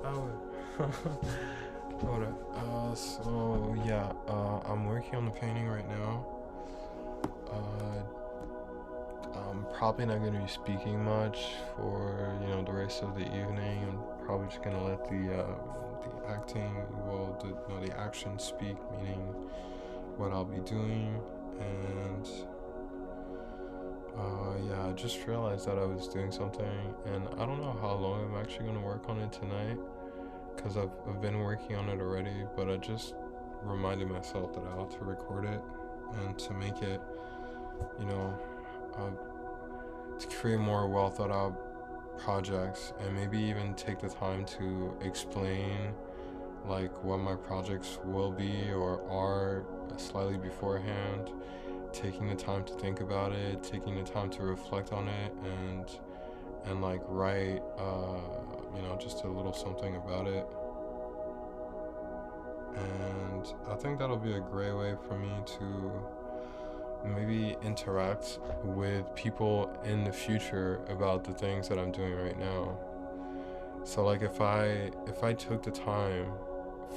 Ah ouais. Voilà. So yeah, I'm working on the painting right now. Uh, I'm probably not gonna be speaking much for the rest of the evening. I'm probably just gonna let the acting, well, the action speak, meaning what I'll be doing. And yeah, I just realized that I was doing something, and I don't know how long I'm actually gonna work on it tonight, because I've been working on it already, but I just reminded myself that I ought to record it and to make it, you know, to create more well thought out projects, and maybe even take the time to explain like what my projects will be or are slightly beforehand, taking the time to think about it, taking the time to reflect on it, and like write just a little something about it. And I think that'll be a great way for me to maybe interact with people in the future about the things that I'm doing right now. So like if I took the time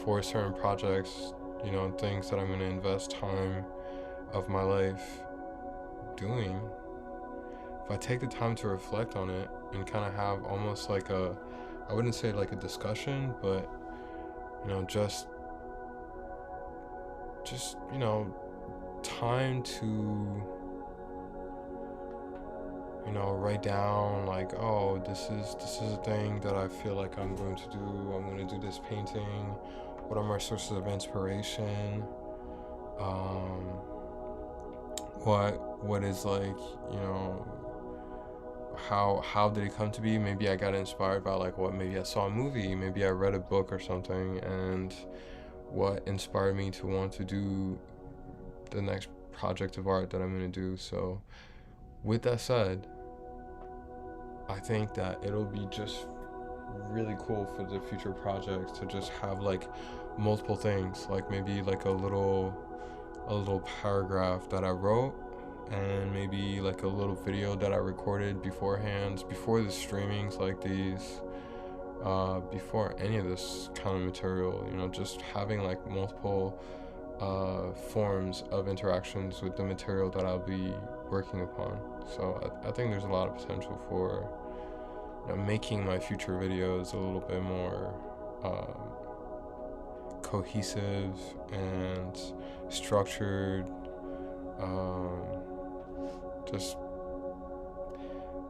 for certain projects, things that I'm going to invest time of my life doing, if I take the time to reflect on it and kind of have almost like I wouldn't say like a discussion, but just time to write down like, oh, this is a thing that I feel like I'm going to do. I'm going to do this painting. What are my sources of inspiration? What is like, how did it come to be? Maybe I got inspired by like what, maybe I saw a movie, maybe I read a book or something, and what inspired me to want to do the next project of art that I'm going to do. So with that said, I think that it'll be just really cool for the future projects to just have like multiple things, like maybe like a little paragraph that I wrote, and maybe like a little video that I recorded beforehand, before the streamings like these, before any of this kind of material, just having like multiple forms of interactions with the material that I'll be working upon. So I think there's a lot of potential for making my future videos a little bit more cohesive and structured, just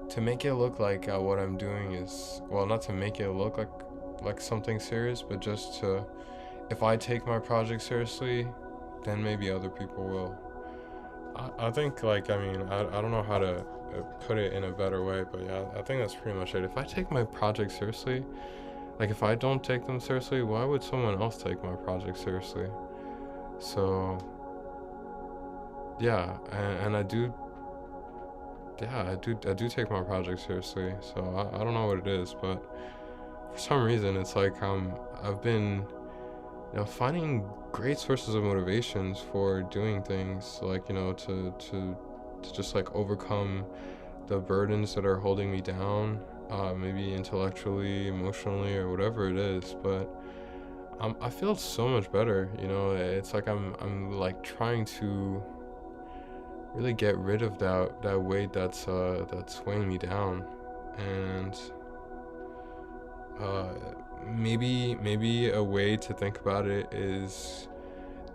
to make it look like what I'm doing is, well, not to make it look like something serious, but just to, if I take my project seriously, then maybe other people will. I think, like, I mean, I don't know how to put it in a better way, but yeah, I think that's pretty much it. If I take my project seriously, like, if I don't take them seriously, why would someone else take my project seriously? So, yeah, and I do take my project seriously. So I don't know what it is, but for some reason, it's like I've been finding great sources of motivations for doing things, like to just like overcome the burdens that are holding me down, maybe intellectually, emotionally, or whatever it is. But I feel so much better. It's like I'm like trying to really get rid of that weight that's weighing me down, and uh, maybe a way to think about it is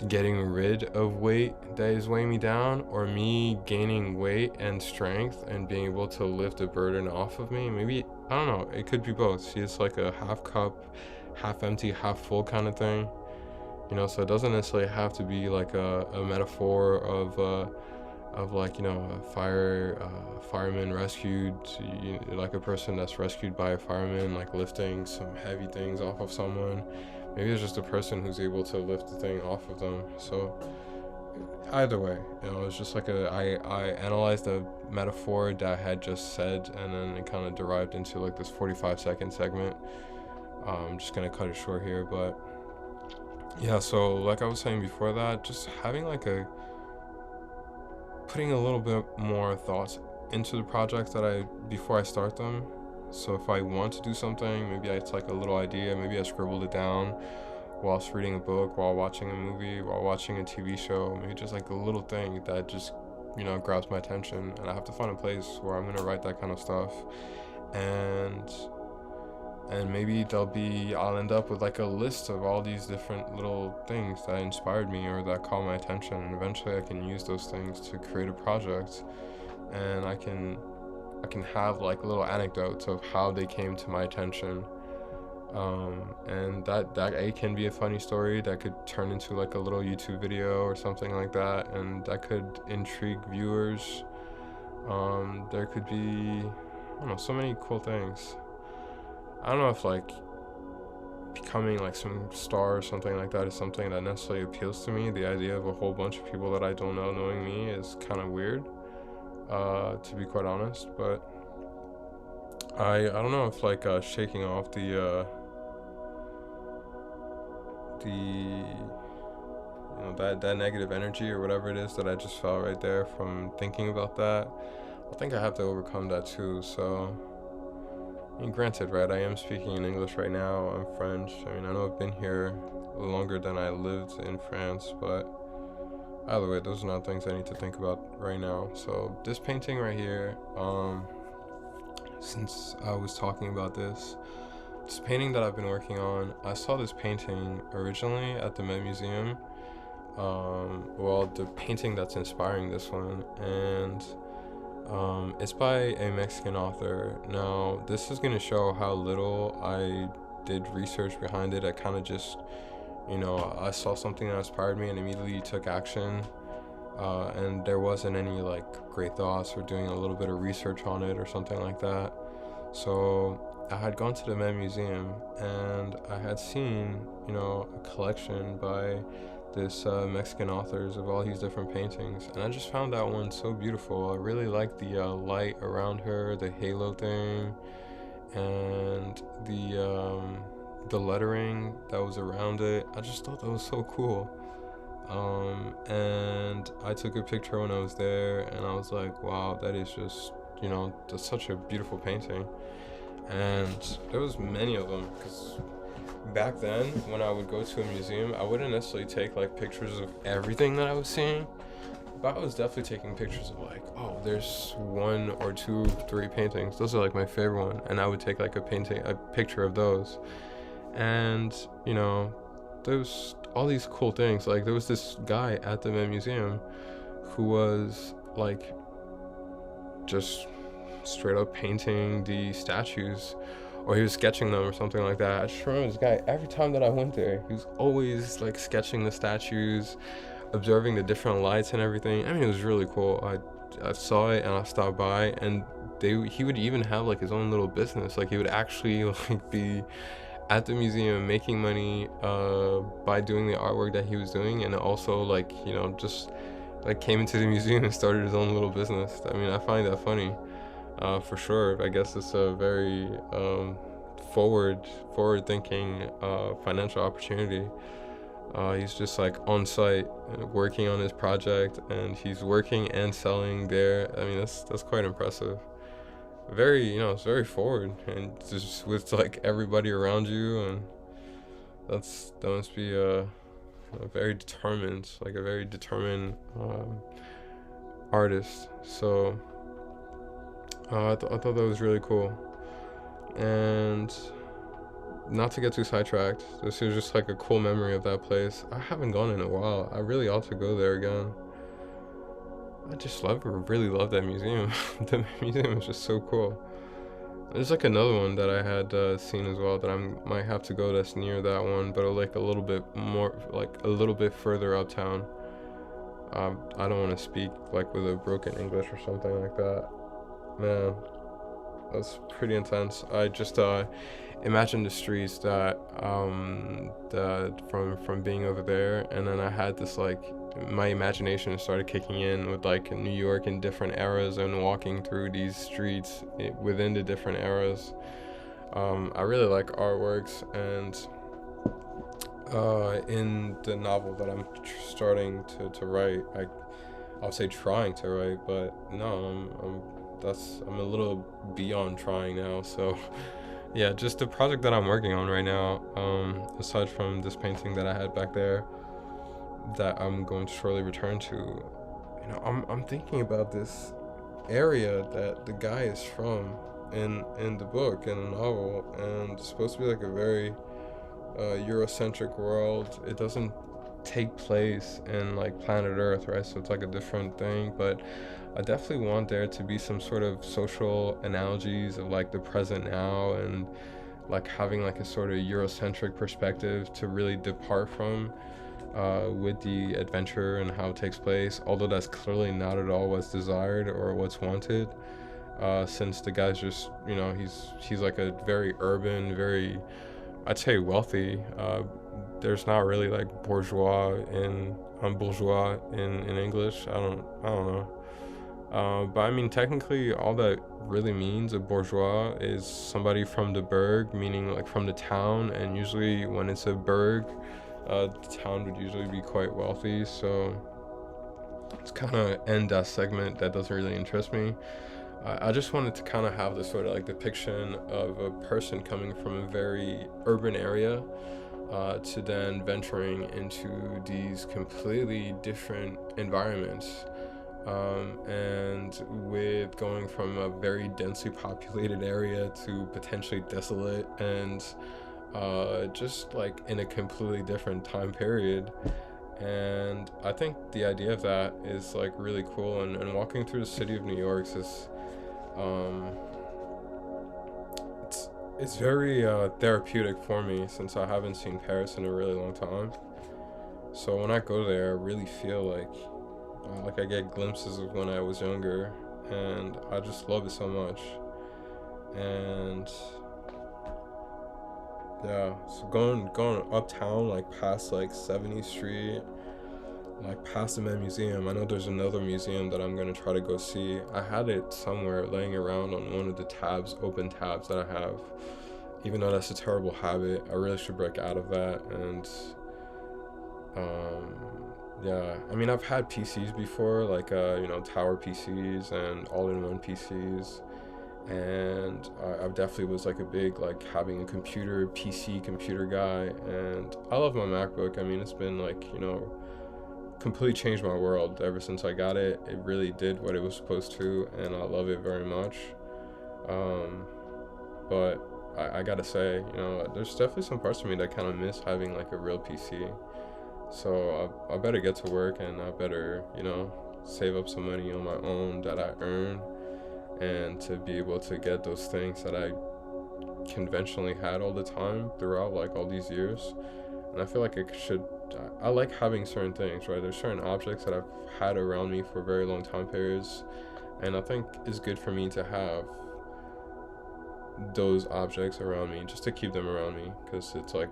getting rid of weight that is weighing me down, or me gaining weight and strength and being able to lift a burden off of me. Maybe, I don't know, it could be both. See, it's like a half cup, half empty, half full kind of thing. So it doesn't necessarily have to be like a metaphor of like a fireman rescued, like a person that's rescued by a fireman, like lifting some heavy things off of someone. Maybe it's just a person who's able to lift the thing off of them. So either way, it's just like I analyzed the metaphor that I had just said, and then it kind of derived into like this 45-second segment. I'm just gonna cut it short here, but yeah. So like I was saying before that, just having like putting a little bit more thoughts into the projects that before I start them. So if I want to do something, maybe it's like a little idea, maybe I scribbled it down whilst reading a book, while watching a movie, while watching a TV show, maybe just like a little thing that just, grabs my attention. And I have to find a place where I'm gonna write that kind of stuff. And maybe I'll end up with like a list of all these different little things that inspired me or that caught my attention, and eventually I can use those things to create a project, and I can have like little anecdotes of how they came to my attention. And that it can be a funny story that could turn into like a little YouTube video or something like that, and that could intrigue viewers. There could be, I don't know, so many cool things. I don't know if like becoming like some star or something like that is something that necessarily appeals to me. The idea of a whole bunch of people that I don't know knowing me is kind of weird, to be quite honest. But I don't know if like shaking off the that negative energy or whatever it is that I just felt right there from thinking about that. I think I have to overcome that too. So, I mean, granted, right, I am speaking in English right now. I'm French. I mean, I know I've been here longer than I lived in France, but either way, those are not things I need to think about right now. So this painting right here, since I was talking about this painting that I've been working on, I saw this painting originally at the Met Museum. The painting that's inspiring this one, and it's by a Mexican author. Now, this is going to show how little I did research behind it. I kind of just, I saw something that inspired me and immediately took action. And there wasn't any like great thoughts or doing a little bit of research on it or something like that. So I had gone to the Met Museum and I had seen, a collection by this Mexican authors of all these different paintings, and I just found that one so beautiful. I really liked the light around her, the halo thing, and the lettering that was around it. I just thought that was so cool. And I took a picture when I was there, and I was like, wow, that is just, that's such a beautiful painting. And there was many of them, because back then when I would go to a museum, I wouldn't necessarily take like pictures of everything that I was seeing, but I was definitely taking pictures of like, oh, there's 1 or 2, 3 paintings, those are like my favorite one, and I would take like a picture of those. And there's all these cool things. Like there was this guy at the Met Museum who was like just straight up painting the statues, or he was sketching them or something like that. I just remember this guy, every time that I went there, he was always like sketching the statues, observing the different lights and everything. I mean, it was really cool. I saw it and I stopped by, and he would even have like his own little business. Like he would actually like be at the museum making money by doing the artwork that he was doing, and also like just like came into the museum and started his own little business. I mean, I find that funny. For sure. I guess it's a very forward thinking financial opportunity. He's just like on site working on his project, and he's working and selling there. I mean, that's quite impressive. Very, it's very forward, and just with like everybody around you, and that must be a very determined, like a very determined artist. So I thought that was really cool. And not to get too sidetracked, this is just like a cool memory of that place. I haven't gone in a while. I really ought to go there again. I just really love that museum. The museum is just so cool. There's like another one that I had seen as well that I might have to go that's near that one, but like a little bit more, like a little bit further uptown. I don't want to speak like with a broken English or something like that. Man, that's pretty intense. I just imagine the streets that from being over there, and then I had this like my imagination started kicking in with like New York in different eras and walking through these streets within the different eras. I really like artworks, and in the novel that I'm starting to write, I'll say trying to write, but no, I'm a little beyond trying now. So yeah, just the project that I'm working on right now. Aside from this painting that I had back there, that I'm going to shortly return to, I'm thinking about this area that the guy is from in the book, in the novel, and it's supposed to be like a very Eurocentric world. It doesn't take place in like planet Earth, right? So it's like a different thing, but I definitely want there to be some sort of social analogies of like the present now, and like having like a sort of Eurocentric perspective to really depart from with the adventure and how it takes place, although that's clearly not at all what's desired or what's wanted. Since the guy's just, he's like a very urban, very, I'd say, wealthy. There's not really like bourgeois in English. I don't know. But I mean, technically, all that really means a bourgeois is somebody from the burg, meaning like from the town. And usually, when it's a burg, the town would usually be quite wealthy. So it's kind of end that segment. That doesn't really interest me. I just wanted to kind of have this sort of like depiction of a person coming from a very urban area, to then venturing into these completely different environments, and with going from a very densely populated area to potentially desolate, and just like in a completely different time period. And I think the idea of that is like really cool, and walking through the city of New York is um, it's very therapeutic for me, since I haven't seen Paris in a really long time. So when I go there, I really feel like I get glimpses of when I was younger, and I just love it so much. And yeah, so going uptown, like past like 70th Street, like past the Met Museum. I know there's another museum that I'm gonna try to go see. I had it somewhere laying around on one of the open tabs that I have. Even though that's a terrible habit, I really should break out of that. And um, yeah, I mean, I've had PCs before, like tower PCs and all-in-one PCs, and I definitely was like a big like having a computer guy, and I love my MacBook. I mean, it's been like completely changed my world ever since I got it. It really did what it was supposed to, and I love it very much. Um, but I gotta say, there's definitely some parts of me that kind of miss having like a real PC. So I better get to work, and I better, save up some money on my own that I earn, and to be able to get those things that I conventionally had all the time throughout like all these years. And I feel like I like having certain things, right? There's certain objects that I've had around me for very long time periods, and I think it's good for me to have those objects around me, just to keep them around me, because it's like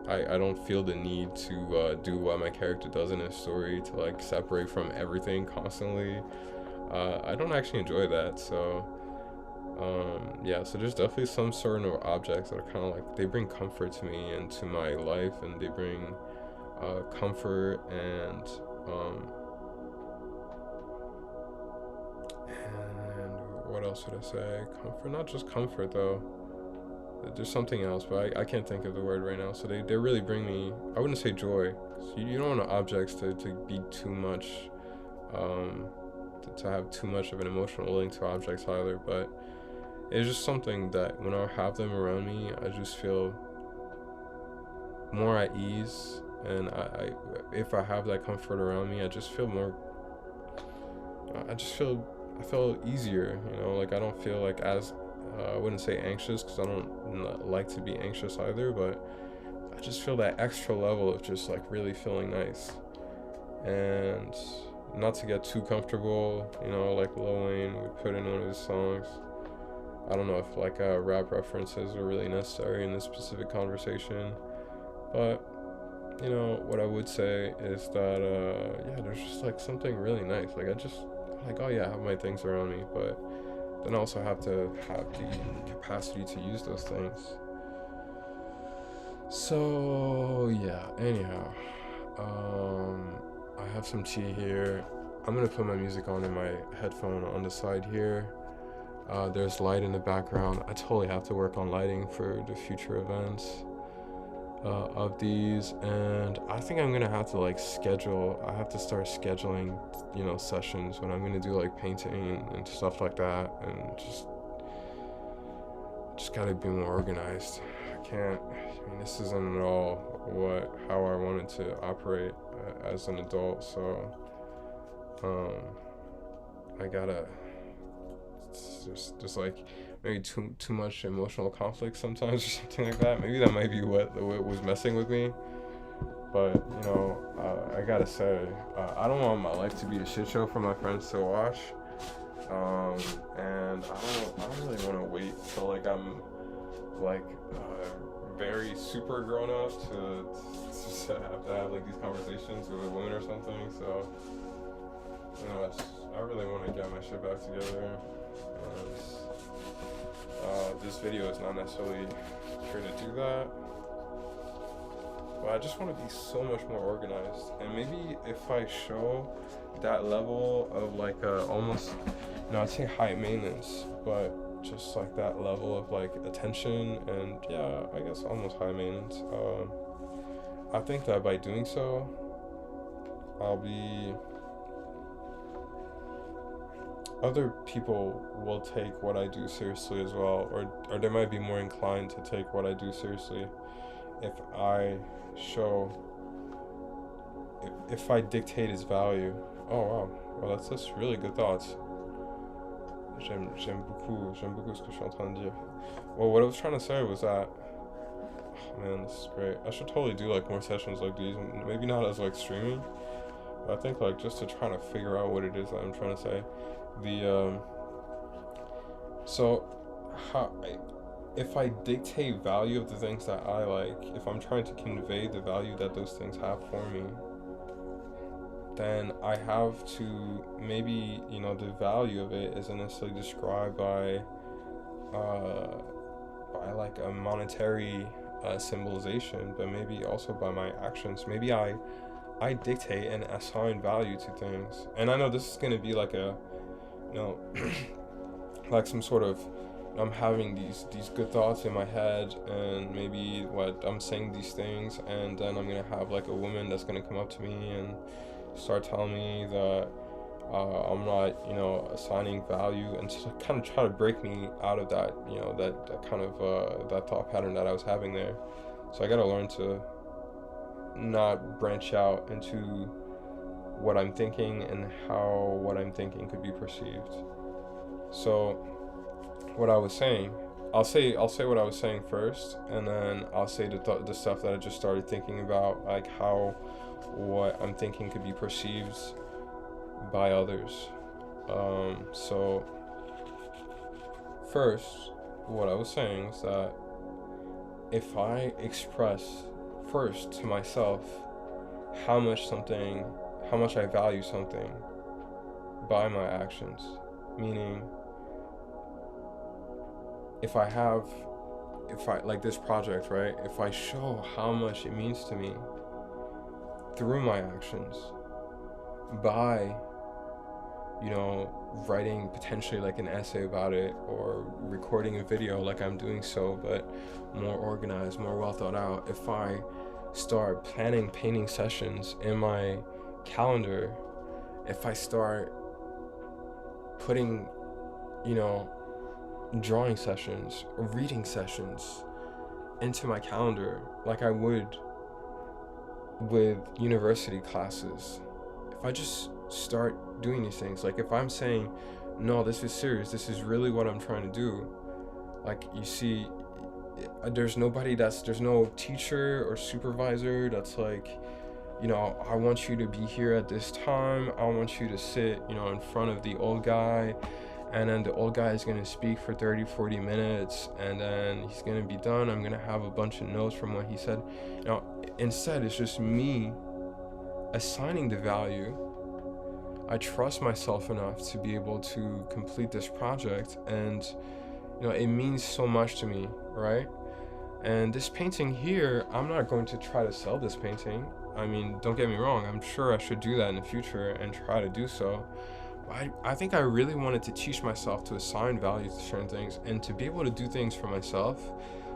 I don't feel the need to do what my character does in his story, to like separate from everything constantly. I don't actually enjoy that. So yeah, so there's definitely some sort of objects that are kind of like, they bring comfort to me and to my life, and they bring comfort, and what else would I say? Comfort, not just comfort though. There's something else, but I can't think of the word right now. So they really bring me, I wouldn't say joy, 'cause you don't want objects to be too much, um, to have too much of an emotional link to objects either. But it's just something that when I have them around me, I just feel more at ease. And if I have that comfort around me, I just feel more, I feel easier, like I don't feel like as, I wouldn't say anxious, because I don't like to be anxious either, but I just feel that extra level of just like really feeling nice. And not to get too comfortable, like Lil Wayne would put in one of his songs. I don't know if like rap references are really necessary in this specific conversation, but what I would say is that yeah, there's just like something really nice. Like I just like, oh yeah, I have my things around me, but then I also have to have the capacity to use those things. So yeah, anyhow, I have some tea here. I'm gonna put my music on in my headphone on the side here. There's light in the background. I totally have to work on lighting for the future events of these, and I think I'm gonna have to like schedule. I have to start scheduling, sessions when I'm gonna do like painting and stuff like that, and just gotta be more organized. I can't. I mean, this isn't at all how I wanted to operate as an adult. So, I gotta. It's just like maybe too much emotional conflict sometimes or something like that. Maybe that might be what was messing with me. But I gotta say, I don't want my life to be a shit show for my friends to watch. And I don't really want to wait till like I'm like very super grown up to have to have like these conversations with a woman or something. So I really want to get my shit back together. This video is not necessarily here to do that, but I just want to be so much more organized. And maybe if I show that level of like almost, I'd say high maintenance, but just like that level of like attention and I guess almost high maintenance. I think that by doing so, other people will take what I do seriously as well, or they might be more inclined to take what I do seriously if I if I dictate its value. Oh wow, well that's really good thoughts. J'aime beaucoup ce que je suis en train de dire. Well, what I was trying to say was that, oh man, this is great. I should totally do like more sessions like these, maybe not as like streaming, but I think like just to try to figure out what it is that I'm trying to say. If I dictate value of the things that I like, if I'm trying to convey the value that those things have for me, then I have to maybe, the value of it isn't necessarily described by like a monetary symbolization, but maybe also by my actions. Maybe I dictate and assign value to things. And I know this is going to be like a, like some sort of, I'm having these good thoughts in my head, and maybe what I'm saying these things, and then I'm gonna have like a woman that's gonna come up to me and start telling me that I'm not, assigning value, and to kind of try to break me out of that, that kind of that thought pattern that I was having there. So I gotta learn to not branch out into what I'm thinking and how what I'm thinking could be perceived. So what I was saying, I'll say what I was saying first, and then I'll say the stuff that I just started thinking about, like how what I'm thinking could be perceived by others. So first, what I was saying was that if I express first to myself how much I value something by my actions, meaning if I like this project, right? If I show how much it means to me through my actions by, writing potentially like an essay about it, or recording a video like I'm doing so, but more organized, more well thought out. If I start planning painting sessions in my calendar, if I start putting, drawing sessions or reading sessions into my calendar like I would with university classes, if I just start doing these things, like if I'm saying, no, this is serious, this is really what I'm trying to do, like you see, there's no teacher or supervisor that's like, I want you to be here at this time, I want you to sit, in front of the old guy, and then the old guy is going to speak for 30-40 minutes, and then he's going to be done. I'm going to have a bunch of notes from what he said. Instead, it's just me assigning the value. I trust myself enough to be able to complete this project, and it means so much to me, right? And this painting here, I'm not going to try to sell this painting. I mean, don't get me wrong, I'm sure I should do that in the future and try to do so. I think I really wanted to teach myself to assign values to certain things and to be able to do things for myself,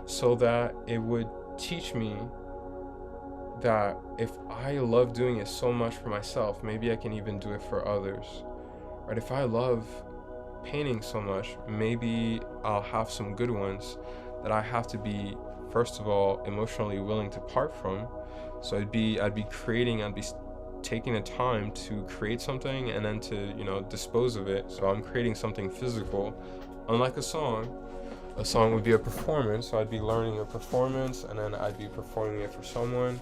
so that it would teach me that if I love doing it so much for myself, maybe I can even do it for others. Right? If I love painting so much, maybe I'll have some good ones that I have to be, first of all, emotionally willing to part from. So I'd be taking the time to create something and then to, dispose of it. So I'm creating something physical. Unlike a song would be a performance. So I'd be learning a performance and then I'd be performing it for someone.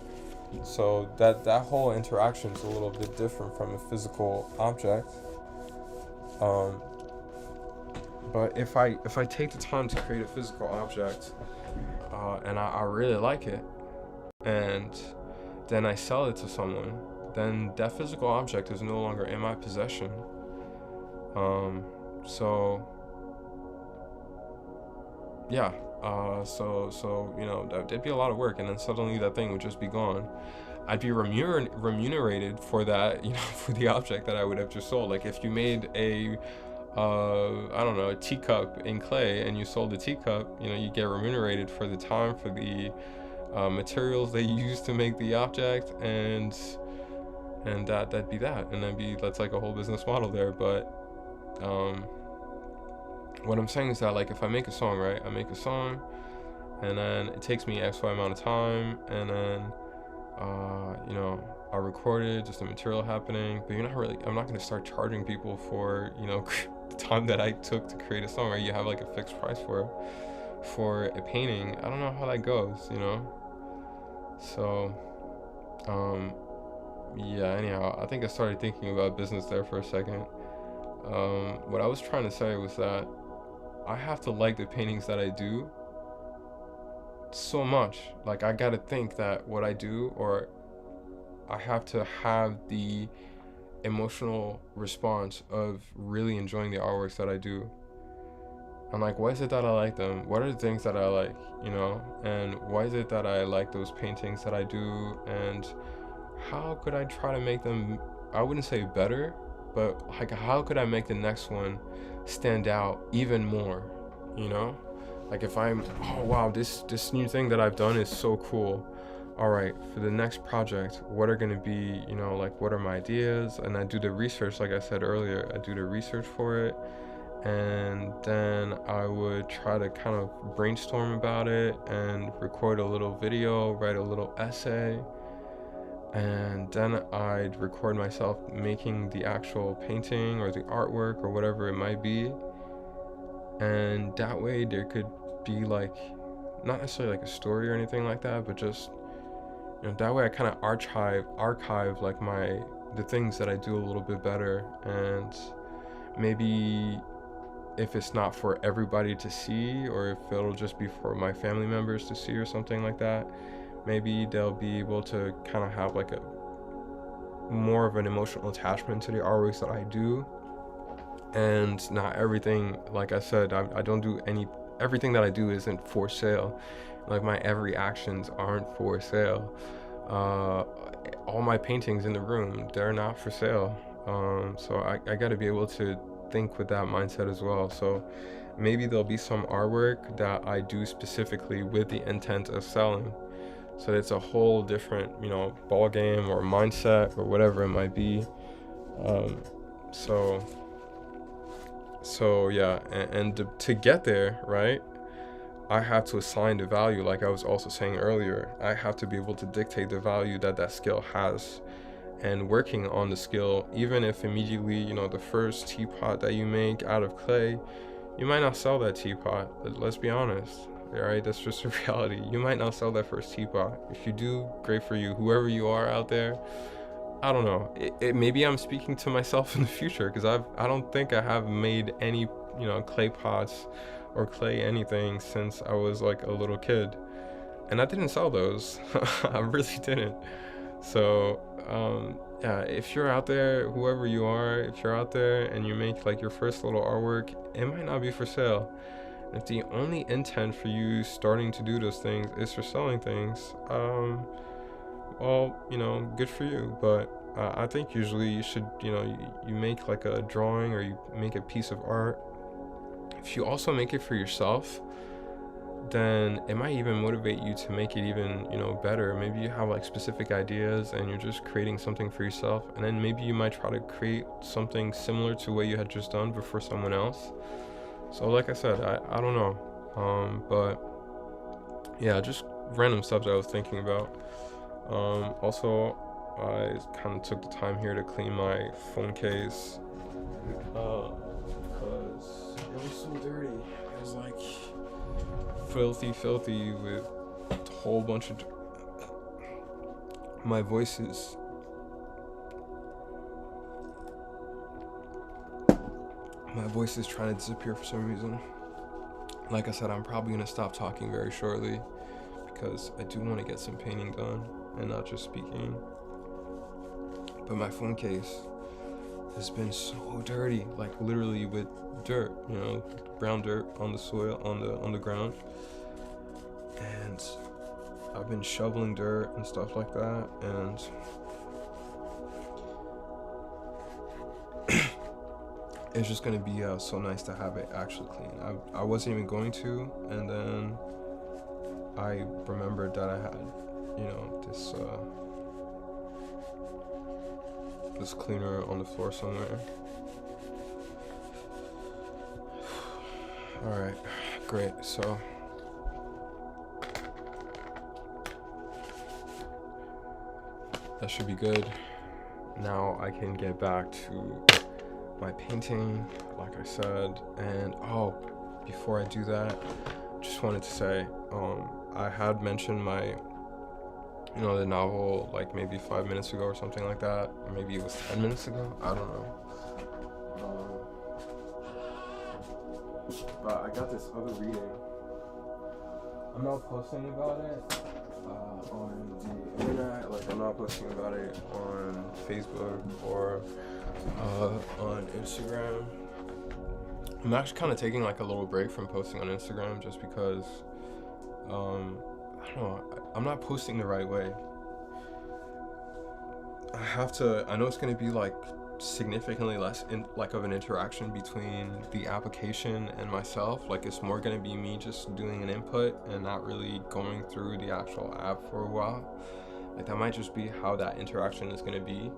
So that whole interaction is a little bit different from a physical object. Um, but if I take the time to create a physical object, and I really like it, and then I sell it to someone, then that physical object is no longer in my possession. So yeah, that'd be a lot of work, and then suddenly that thing would just be gone. I'd be remunerated for that, for the object that I would have just sold. Like if you made I don't know, a teacup in clay and you sold the teacup, you get remunerated for the time, for the materials they used to make the object, and that'd be that, and that's like a whole business model there. But what I'm saying is that, like, if I make a song, right, I make a song, and then it takes me XY amount of time, and then I'll record it, just the material happening, but I'm not gonna start charging people for, the time that I took to create a song, right? You have like a fixed price for a painting. I don't know how that goes, So, yeah, anyhow, I think I started thinking about business there for a second. What I was trying to say was that I have to like the paintings that I do so much. Like, I gotta think that what I do, or I have to have the emotional response of really enjoying the artworks that I do. I'm like, why is it that I like them? What are the things that I like, And why is it that I like those paintings that I do? And how could I try to make them, I wouldn't say better, but like, how could I make the next one stand out even more, Like if oh wow, this new thing that I've done is so cool. All right, for the next project, what are going to be, like, what are my ideas? And I do the research, like I said earlier, I do the research for it. And then I would try to kind of brainstorm about it and record a little video, write a little essay. And then I'd record myself making the actual painting or the artwork or whatever it might be. And that way there could be, like, not necessarily like a story or anything like that, but just, that way I kind of archive like the things that I do a little bit better. And maybe if it's not for everybody to see, or if it'll just be for my family members to see or something like that, maybe they'll be able to kind of have like a more of an emotional attachment to the artworks that I do. And not everything, like I said, I don't do everything that I do isn't for sale. Like, my every actions aren't for sale. All my paintings in the room, they're not for sale. So I got to be able to think with that mindset as well. So maybe there'll be some artwork that I do specifically with the intent of selling. So it's a whole different, ball game or mindset or whatever it might be. So yeah, and to get there, right, I have to assign the value. Like I was also saying earlier, I have to be able to dictate the value that skill has. And working on the skill, even if immediately, the first teapot that you make out of clay, you might not sell that teapot. Let's be honest, right? That's just a reality. You might not sell that first teapot. If you do, great for you. Whoever you are out there, I don't know. Maybe I'm speaking to myself in the future, because I don't think I have made any, clay pots or clay anything since I was like a little kid, and I didn't sell those. I really didn't. So yeah, if you're out there, whoever you are, if you're out there and you make like your first little artwork, it might not be for sale. If the only intent for you starting to do those things is for selling things, well, good for you. But I think usually you should, you make like a drawing or you make a piece of art. If you also make it for yourself, then it might even motivate you to make it even, better. Maybe you have like specific ideas and you're just creating something for yourself, and then maybe you might try to create something similar to what you had just done but for someone else. So like I said, I don't know. But yeah, just random stuff that I was thinking about. Also, I kind of took the time here to clean my phone case because it was so dirty. It was like filthy with a whole bunch of my voice is trying to disappear for some reason. Like I said, I'm probably gonna stop talking very shortly because I do want to get some painting done and not just speaking. But my phone case has been so dirty, like literally with dirt, brown dirt on the soil, on the ground. And I've been shoveling dirt and stuff like that, and it's just gonna be so nice to have it actually clean. I wasn't even going to, and then I remembered that I had, this cleaner on the floor somewhere. All right, great. So that should be good. Now I can get back to my painting, like I said. And before I do that, just wanted to say, I had mentioned my, the novel like maybe 5 minutes ago or something like that, or maybe it was 10 minutes ago. I don't know. But I got this other reading. I'm not posting about it on the internet. Like, I'm not posting about it on Facebook or on Instagram. I'm actually kind of taking like a little break from posting on Instagram just because I don't know, I'm not posting the right way. I know it's going to be like significantly less of an interaction between the application and myself. Like, it's more going to be me just doing an input and not really going through the actual app for a while. Like, that might just be how that interaction is going to be.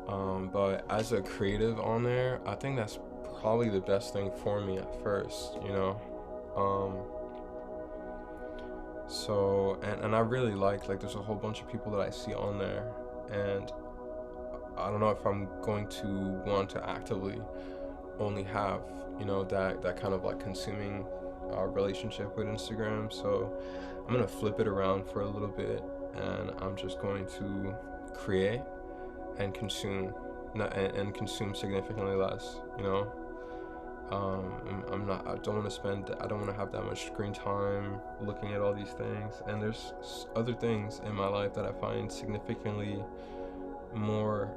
But as a creative on there, I think that's probably the best thing for me at first, So, and I really like there's a whole bunch of people that I see on there, and I don't know if I'm going to want to actively only have, that kind of like consuming relationship with Instagram. So I'm going to flip it around for a little bit, and I'm just going to create and consume, and consume significantly less, I don't want to have that much screen time looking at all these things. And there's other things in my life that I find significantly more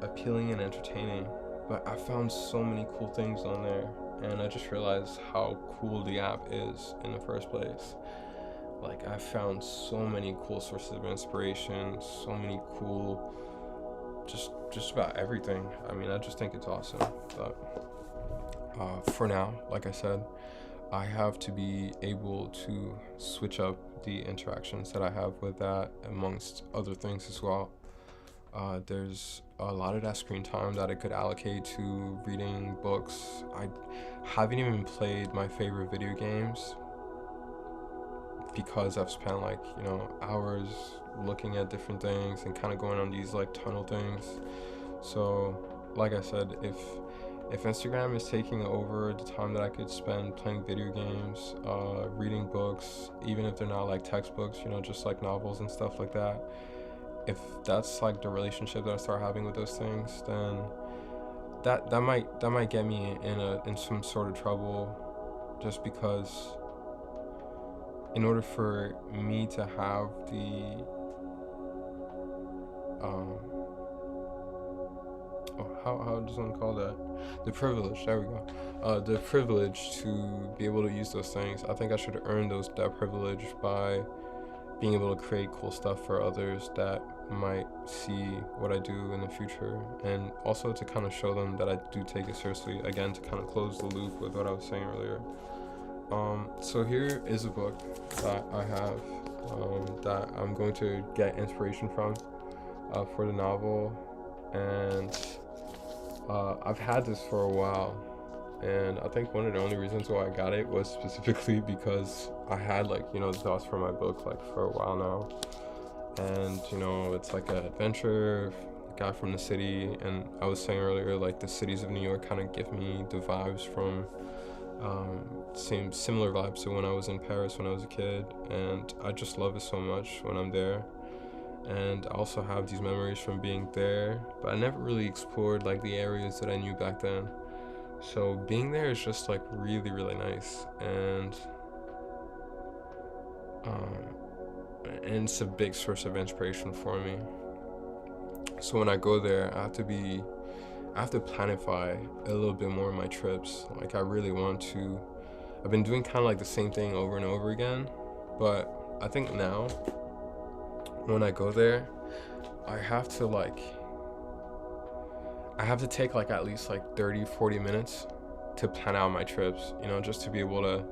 appealing and entertaining. But I found so many cool things on there, and I just realized how cool the app is in the first place. Like, I found so many cool sources of inspiration, so many cool, just about everything. I mean, I just think it's awesome. But for now, like I said, I have to be able to switch up the interactions that I have with that, amongst other things as well. There's a lot of that screen time that I could allocate to reading books. I haven't even played my favorite video games because I've spent hours looking at different things and kind of going on these tunnel things. So like I said, if Instagram is taking over the time that I could spend playing video games, reading books, even if they're not textbooks, just novels and stuff like that, if that's the relationship that I start having with those things, then that might get me in some sort of trouble, just because in order for me to have the how does one call that? The privilege. There we go. The privilege to be able to use those things. I think I should earn that privilege by being able to create cool stuff for others that might see what I do in the future, and also to kind of show them that I do take it seriously. Again, to kind of close the loop with what I was saying earlier. So here is a book that I have that I'm going to get inspiration from for the novel, and I've had this for a while, and I think one of the only reasons why I got it was specifically because I had like thoughts for my book like for a while now, and it's like an adventure guy from the city, and I was saying earlier like the cities of New York kind of give me the vibes from similar vibes to when I was in Paris when I was a kid, and I just love it so much when I'm there. And I also have these memories from being there, but I never really explored like the areas that I knew back then. So being there is just like really, really nice, um, and it's a big source of inspiration for me. So when I go there, I have to planify a little bit more of my trips. Like I really want to. I've been doing kind of like the same thing over and over again, but I think now when I go there, I have to like I have to take like at least like 30-40 minutes to plan out my trips, just to be able to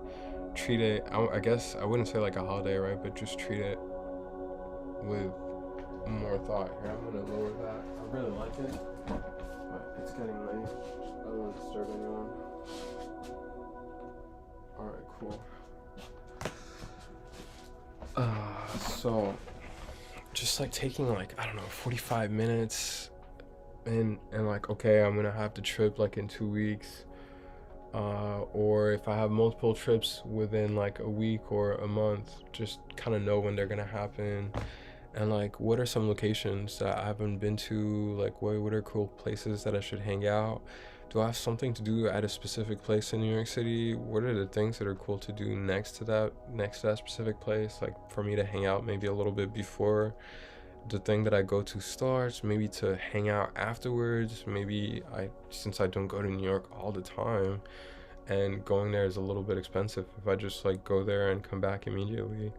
treat it. I guess I wouldn't say like a holiday, right? But just treat it with more thought. Here, I'm gonna lower that. I really like it, but it's getting late. I don't want to disturb anyone. Alright, cool. So just like taking like, I don't know, 45 minutes and like, okay, I'm gonna have to trip like in 2 weeks. Or if I have multiple trips within like a week or a month, just kind of know when they're gonna happen, and like what are some locations that I haven't been to, like what are cool places that I should hang out. Do I have something to do at a specific place in New York City? What are the things that are cool to do next to that specific place, like for me to hang out maybe a little bit before the thing that I go to starts, maybe to hang out afterwards. Maybe since I don't go to New York all the time, and going there is a little bit expensive, if I just like go there and come back immediately,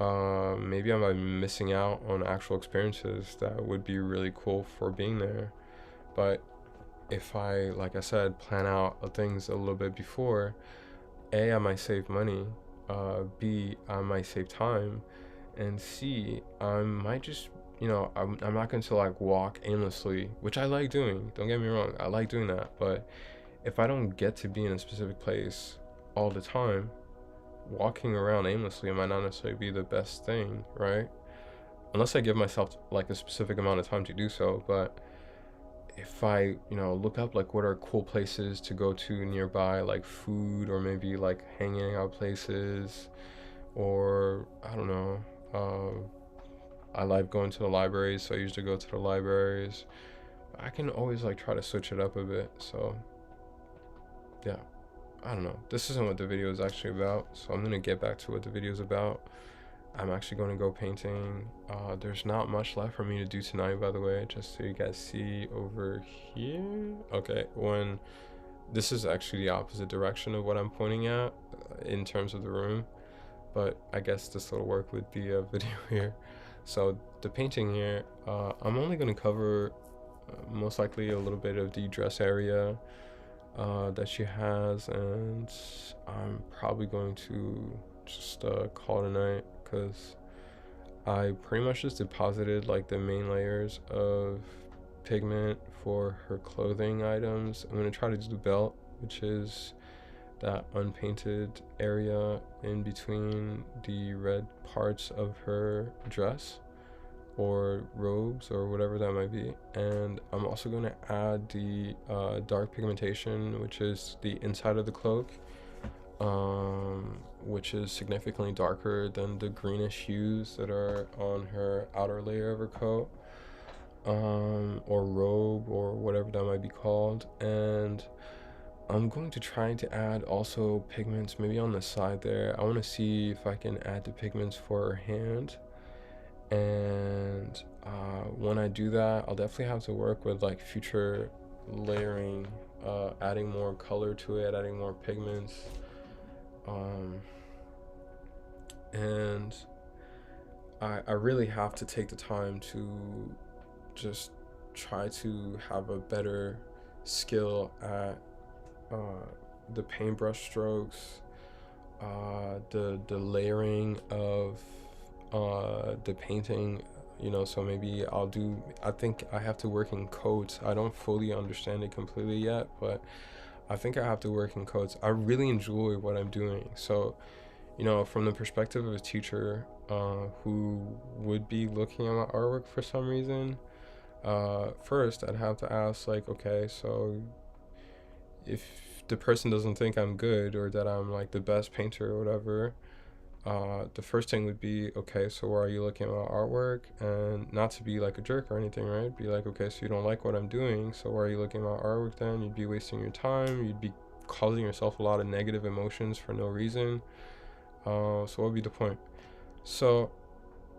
maybe I'm missing out on actual experiences that would be really cool for being there. But if I, like I said, plan out things a little bit before, A, I might save money, B, I might save time, and C, I might just, I'm not going to like walk aimlessly, which I like doing. Don't get me wrong, I like doing that. But if I don't get to be in a specific place all the time, walking around aimlessly might not necessarily be the best thing, right? Unless I give myself like a specific amount of time to do so. But if I, look up like what are cool places to go to nearby, like food or maybe like hanging out places, or I don't know. I like going to the libraries, so I usually go to the libraries. I can always like try to switch it up a bit. So yeah, I don't know. This isn't what the video is actually about, so I'm gonna get back to what the video is about. I'm actually going to go painting. There's not much left for me to do tonight, by the way, just so you guys see over here. Okay, when this is actually the opposite direction of what I'm pointing at in terms of the room, but I guess this will work with the video here. So the painting here, I'm only going to cover most likely a little bit of the dress area that she has, and I'm probably going to just call it a night, because I pretty much just deposited like the main layers of pigment for her clothing items. I'm going to try to do the belt, which is that unpainted area in between the red parts of her dress or robes or whatever that might be. And I'm also going to add the dark pigmentation, which is the inside of the cloak, which is significantly darker than the greenish hues that are on her outer layer of her coat, or robe, or whatever that might be called. And I'm going to try to add also pigments maybe on the side there. I want to see if I can add the pigments for her hand. And when I do that, I'll definitely have to work with like future layering, adding more color to it, adding more pigments. And I really have to take the time to just try to have a better skill at uh, the paintbrush strokes, the layering of the painting. So maybe I think I have to work in coats. I don't fully understand it completely yet, but I think I have to work in coats. I really enjoy what I'm doing. So, from the perspective of a teacher who would be looking at my artwork for some reason, first I'd have to ask, like, okay, so if the person doesn't think I'm good or that I'm like the best painter or whatever, the first thing would be, okay, so why are you looking at my artwork? And not to be like a jerk or anything, right? Be like, okay, so you don't like what I'm doing, so why are you looking at my artwork then? You'd be wasting your time. You'd be causing yourself a lot of negative emotions for no reason. So what would be the point? So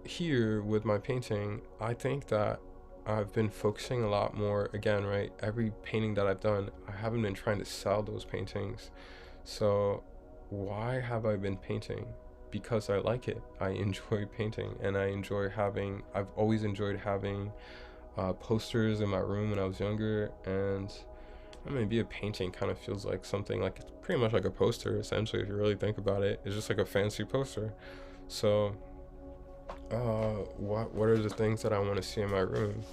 here with my painting, I think that I've been focusing a lot more, again, right? Every painting that I've done, I haven't been trying to sell those paintings. So why have I been painting? Because I like it. I enjoy painting, and I've always enjoyed having posters in my room when I was younger. And maybe a painting kind of feels like something like, it's pretty much like a poster, essentially, if you really think about it. It's just like a fancy poster. So what are the things that I want to see in my room,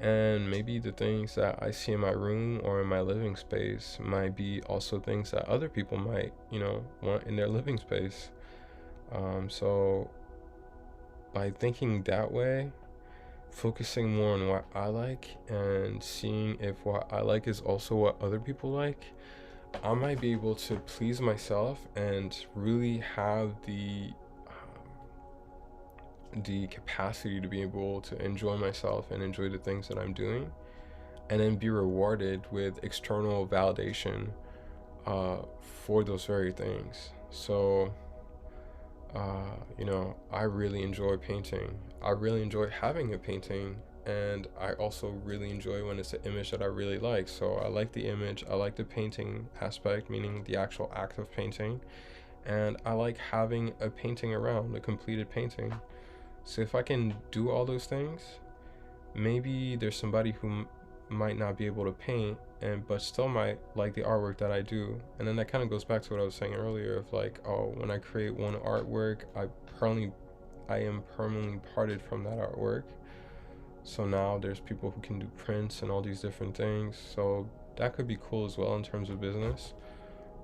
and maybe the things that I see in my room or in my living space might be also things that other people might, want in their living space. So by thinking that way, focusing more on what I like and seeing if what I like is also what other people like, I might be able to please myself and really have the capacity to be able to enjoy myself and enjoy the things that I'm doing, and then be rewarded with external validation for those very things. So, I really enjoy painting. I really enjoy having a painting, and I also really enjoy when it's an image that I really like. So I like the image, I like the painting aspect, meaning the actual act of painting, and I like having a painting around, a completed painting. So if I can do all those things, maybe there's somebody who might not be able to paint and but still might like the artwork that I do. And then that kind of goes back to what I was saying earlier of like, oh, when I create one artwork, I am permanently parted from that artwork. So now there's people who can do prints and all these different things. So that could be cool as well in terms of business.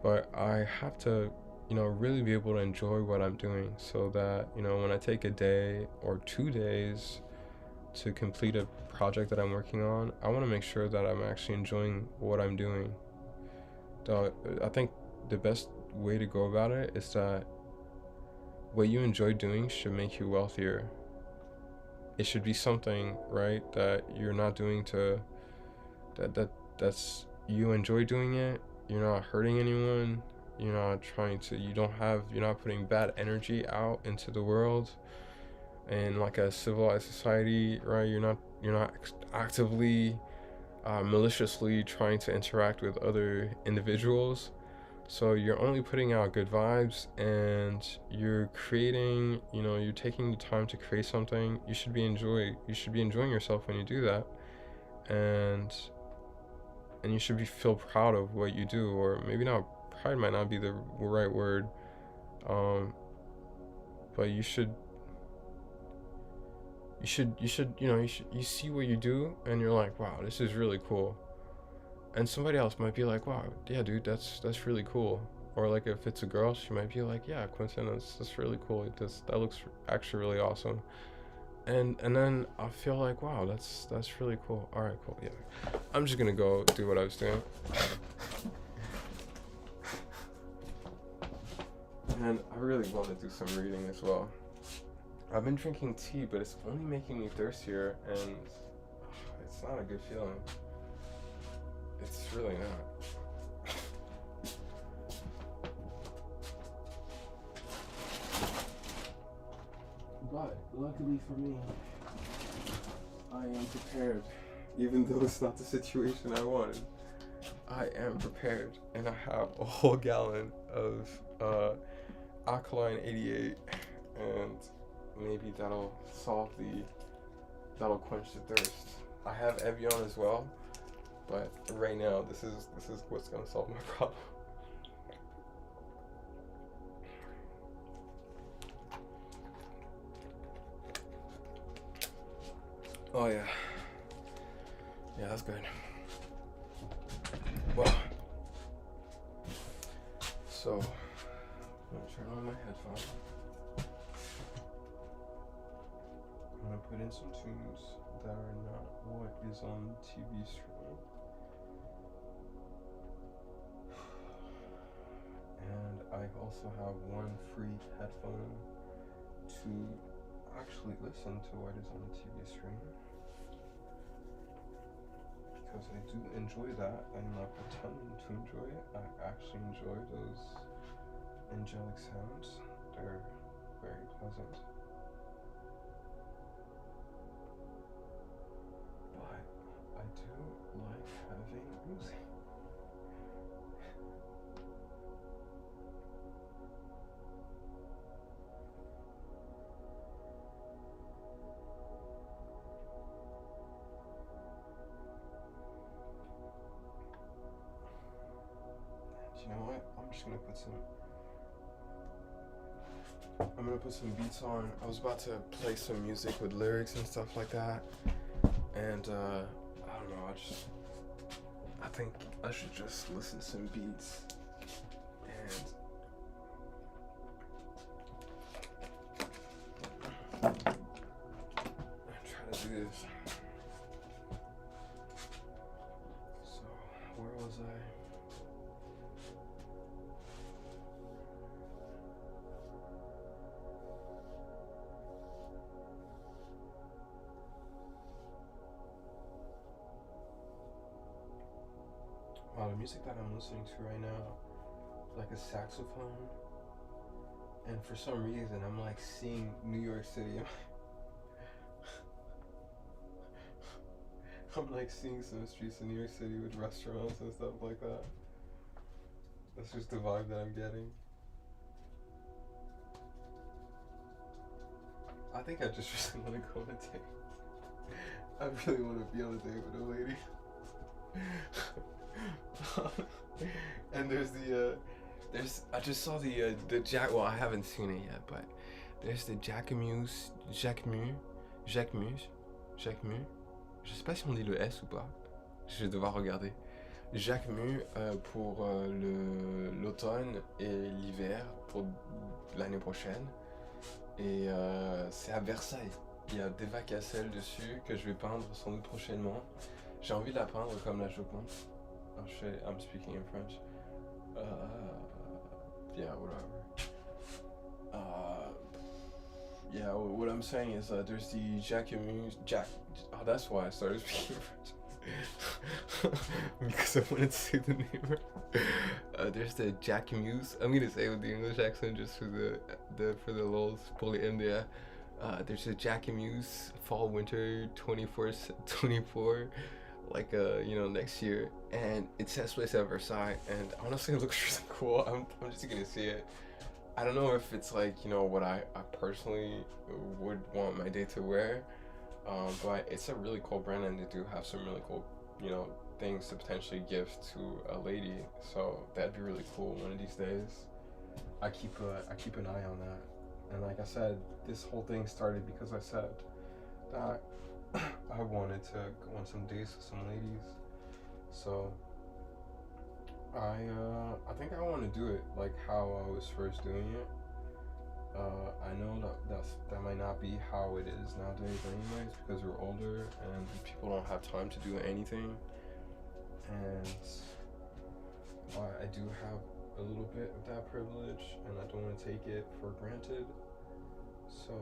But I have to, really be able to enjoy what I'm doing so that, when I take a day or 2 days to complete a project that I'm working on, I want to make sure that I'm actually enjoying what I'm doing. I think the best way to go about it is that what you enjoy doing should make you wealthier. It should be something, right, that you're not doing to that's you enjoy doing it. You're not hurting anyone. You're not putting bad energy out into the world. In like a civilized society, right? You're not actively, maliciously trying to interact with other individuals. So you're only putting out good vibes, and you're creating. You're taking the time to create something. You should be enjoying yourself when you do that, and you should feel proud of what you do, or maybe not. Pride might not be the right word, um, but you see what you do and you're like, wow, this is really cool. And somebody else might be like, wow, yeah, dude, that's really cool. Or like if it's a girl, she might be like, yeah, Quentin, that's really cool. That looks actually really awesome. And then I feel like, wow, that's really cool. All right, cool. Yeah, I'm just gonna go do what I was doing. And I really want to do some reading as well. I've been drinking tea, but it's only making me thirstier, and it's not a good feeling. It's really not. But luckily for me, I am prepared. Even though it's not the situation I wanted, I am prepared, and I have a whole gallon of Alkaline 88, and maybe that'll quench the thirst. I have Evian as well, but right now this is what's gonna solve my problem. Oh yeah, yeah, that's good. Well, so I'm gonna turn on my headphones. I'm gonna put in some tunes that are not what is on the TV screen. And I also have one free headphone to actually listen to what is on the TV screen. Because I do enjoy that. I'm not pretending to enjoy it. I actually enjoy those angelic sounds. They're very pleasant. But I do like having music. You know what? I'm gonna put some beats on. I was about to play some music with lyrics and stuff like that. And I don't know, I think I should just listen to some beats and try to do this. So, where was I? Wow, the music that I'm listening to right now is like a saxophone, and for some reason I'm like seeing New York City. I'm like seeing some streets in New York City with restaurants and stuff like that. That's just the vibe that I'm getting. I think I just really want to go on a date. I really want to be on a date with a lady. And I just saw the Jack. Well, I haven't seen it yet, but there's the Jacquemus. Je sais pas si on dit le S ou pas. Je vais devoir regarder. Jacquemus pour l'automne et l'hiver pour l'année prochaine. Et c'est à Versailles. Il y a des vagues à sel dessus que je vais peindre sans doute prochainement. J'ai envie de la peindre comme la Joconde. I'm speaking in French. Yeah, whatever. Yeah, what I'm saying is there's the Jacquemus. Oh, that's why I started speaking French. Because I wanted to say the name. There's the Jacquemus. I'm gonna say it with the English accent just for the lols, pour les MDR. There's a Jacquemus Fall Winter 24, like next year, and it takes place at Versailles, and honestly it looks really cool. I'm just gonna see it. I don't know if it's like what I personally would want my date to wear, but it's a really cool brand, and they do have some really cool things to potentially give to a lady, so that'd be really cool one of these days. I keep an eye on that. And like I said, this whole thing started because I said that I wanted to go on some dates with some ladies. So I think I want to do it like how I was first doing it. I know that might not be how it is nowadays anyways, because we're older and people don't have time to do anything. And I do have a little bit of that privilege, and I don't want to take it for granted. So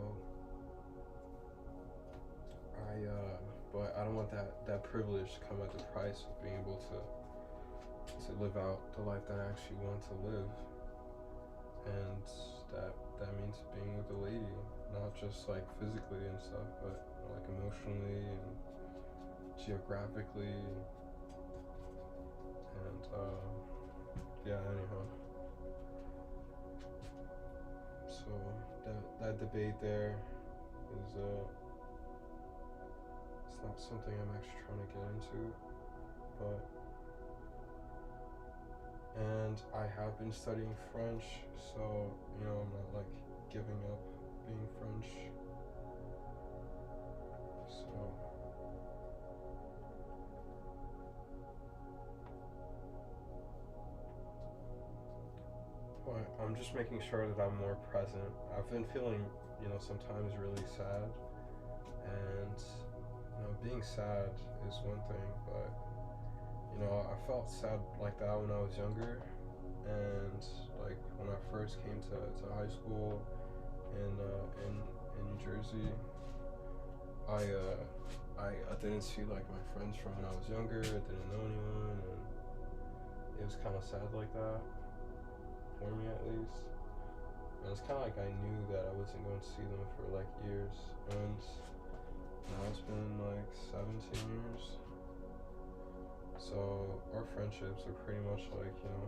but I don't want that privilege to come at the price of being able to live out the life that I actually want to live. And that means being with a lady, not just like physically and stuff, but like emotionally and geographically. And yeah, anyhow. So that debate there, is it's not something I'm actually trying to get into, but and I have been studying French, so you know I'm not like giving up being French. So but I'm just making sure that I'm more present. I've been feeling, you know, sometimes really sad, and you know, being sad is one thing, but you know, I felt sad like that when I was younger, and like when I first came to high school in New Jersey, I didn't see like my friends from when I was younger. I didn't know anyone, and it was kind of sad like that for me at least. And it's kind of like I knew that I wasn't going to see them for like years, and now it's been like 17 years. So our friendships are pretty much like, you know,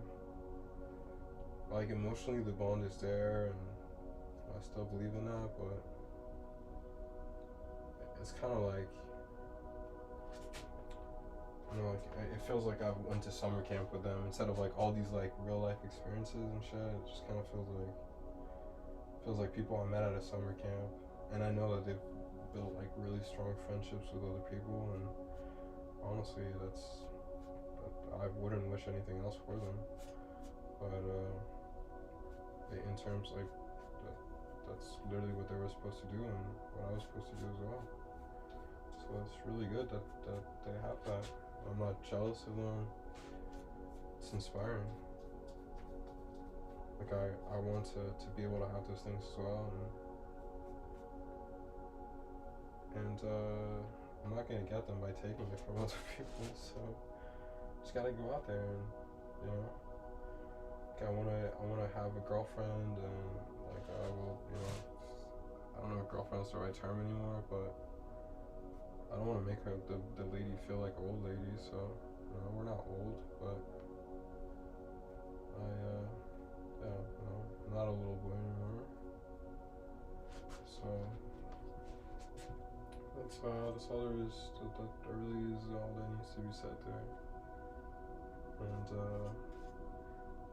like emotionally the bond is there, and I still believe in that, but it's kind of like, you know, like it feels like I went to summer camp with them instead of like all these like real life experiences and shit. It just kind of feels like people I met at a summer camp, and I know that they've built like really strong friendships with other people, and honestly, I wouldn't wish anything else for them. But in terms like that's literally what they were supposed to do and what I was supposed to do as well. So it's really good that they have that. I'm not jealous of them. It's inspiring. Like I want to be able to have those things as well, and I'm not gonna get them by taking it from other people. So just gotta go out there and, you know, like I wanna have a girlfriend, and like I will, you know, I don't know if girlfriend's the right term anymore, but I don't want to make her the lady feel like an old lady. So you know, we're not old, but yeah, you know, I'm not a little boy anymore. So that's all there is. That really is all that needs to be said there. And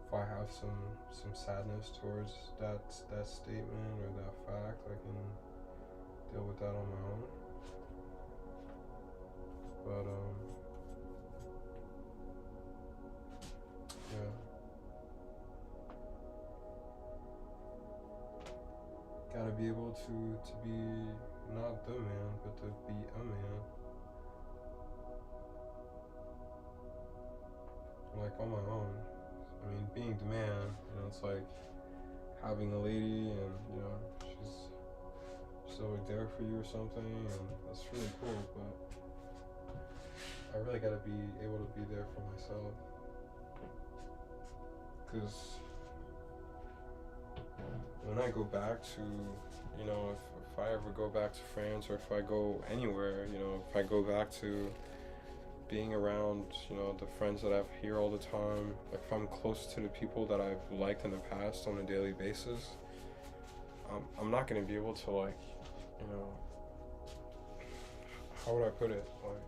if I have some sadness towards that statement or that fact, I can deal with that on my own. But yeah, gotta be able to be not the man, but to be a man. Like on my own. I mean, being the man, you know, it's like having a lady, and you know, she's always there for you or something, and that's really cool. But I really gotta be able to be there for myself, because when I go back to, you know, if I ever go back to France, or if I go anywhere, you know, if I go back to being around, you know, the friends that I've here all the time, if I'm close to the people that I've liked in the past on a daily basis, I'm not gonna be able to, like, you know, how would I put it? Like,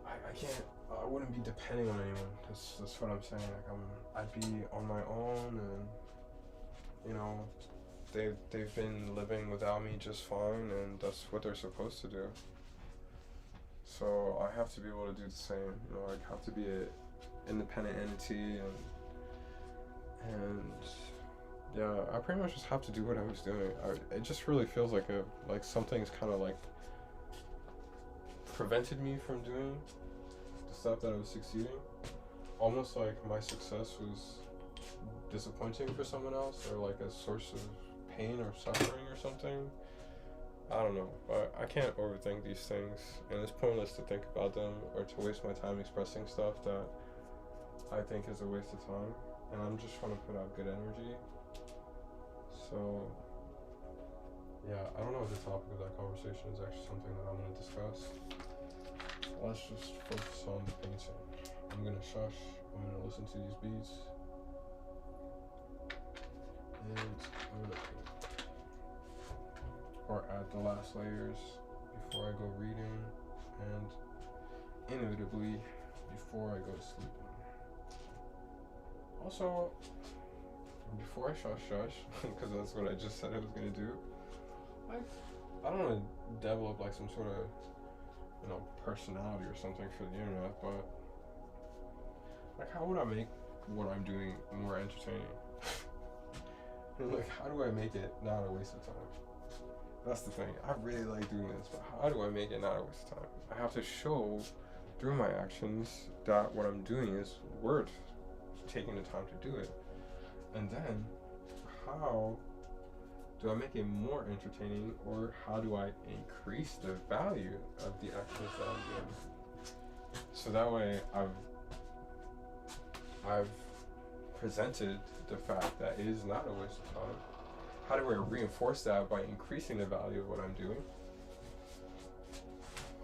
I can't. I wouldn't be depending on anyone. That's what I'm saying. Like I'd be on my own, and you know, they've been living without me just fine, and that's what they're supposed to do. So I have to be able to do the same. You know, I have to be an independent entity, and yeah, I pretty much just have to do what I was doing. It just really feels like something's kind of like prevented me from doing the stuff that I was succeeding. Almost like my success was disappointing for someone else, or like a source of pain or suffering or something. I don't know, but I can't overthink these things, and it's pointless to think about them or to waste my time expressing stuff that I think is a waste of time, and I'm just trying to put out good energy. So yeah, I don't know if the topic of that conversation is actually something that I'm going to discuss. Let's just focus on the painting. I'm going to shush, I'm going to listen to these beats, and I'm going to paint. or add the last layers before I go reading, and inevitably before I go to sleep. Also, before I shush, because that's what I just said I was gonna do, I don't want to develop like some sort of, personality or something for the internet, but like, how would I make what I'm doing more entertaining? Like, how do I make it not a waste of time? That's the thing. I really like doing this, but how do I make it not a waste of time? I have to show through my actions that what I'm doing is worth taking the time to do it. And then, how do I make it more entertaining, or how do I increase the value of the actions that I'm doing? So that way, I've presented the fact that it is not a waste of time. How do I reinforce that by increasing the value of what I'm doing?